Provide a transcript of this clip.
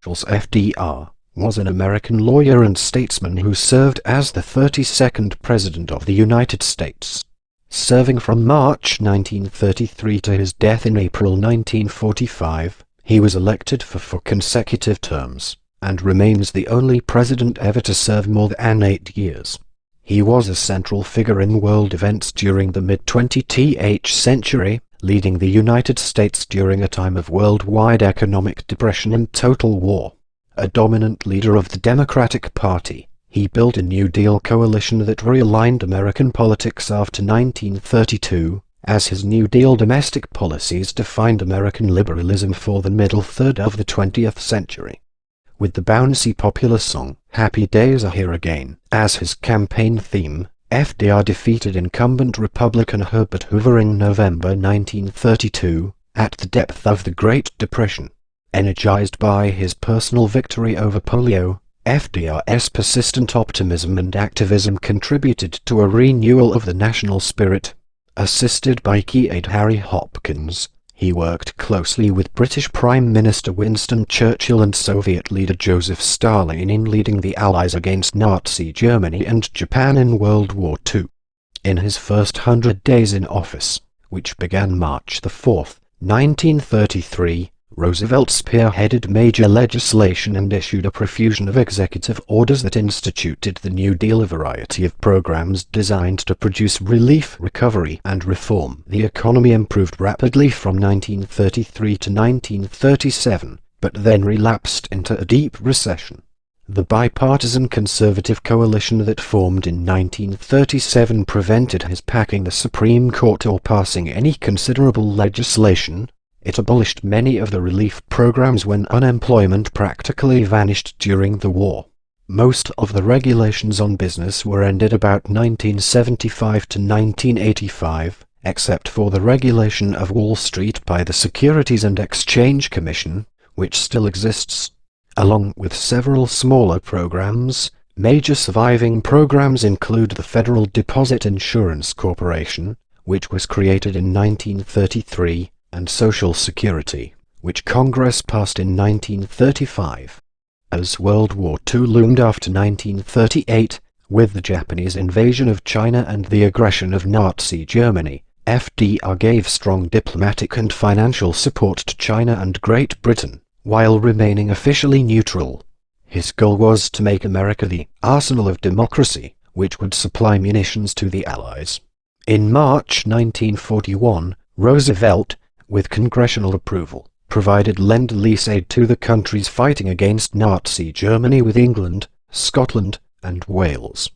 FDR was an American lawyer and statesman who served as the 32nd President of the United States. Serving from March 1933 to his death in April 1945, he was elected for 4 consecutive terms, and remains the only president ever to serve more than 8 years. He was a central figure in world events during the mid-20th century, leading the United States during a time of worldwide economic depression and total war. A dominant leader of the Democratic Party, he built a New Deal coalition that realigned American politics after 1932, as his New Deal domestic policies defined American liberalism for the middle third of the 20th century. With the bouncy popular song, "Happy Days Are Here Again," as his campaign theme, FDR defeated incumbent Republican Herbert Hoover in November 1932, at the depth of the Great Depression. Energized by his personal victory over polio, FDR's persistent optimism and activism contributed to a renewal of the national spirit. Assisted by key aide Harry Hopkins, he worked closely with British Prime Minister Winston Churchill and Soviet leader Joseph Stalin in leading the Allies against Nazi Germany and Japan in World War II. In his first 100 days in office, which began March 4, 1933, Roosevelt spearheaded major legislation and issued a profusion of executive orders that instituted the New Deal, a variety of programs designed to produce relief, recovery, and reform. The economy improved rapidly from 1933 to 1937, but then relapsed into a deep recession. The bipartisan conservative coalition that formed in 1937 prevented his packing the Supreme Court or passing any considerable legislation. It abolished many of the relief programs when unemployment practically vanished during the war. Most of the regulations on business were ended about 1975 to 1985, except for the regulation of Wall Street by the Securities and Exchange Commission, which still exists. Along with several smaller programs, major surviving programs include the Federal Deposit Insurance Corporation, which was created in 1933, and Social Security, which Congress passed in 1935. As World War II loomed after 1938, with the Japanese invasion of China and the aggression of Nazi Germany, FDR gave strong diplomatic and financial support to China and Great Britain, while remaining officially neutral. His goal was to make America the arsenal of democracy, which would supply munitions to the Allies. In March 1941, Roosevelt, with congressional approval, provided lend-lease aid to the countries fighting against Nazi Germany with England, Scotland, and Wales.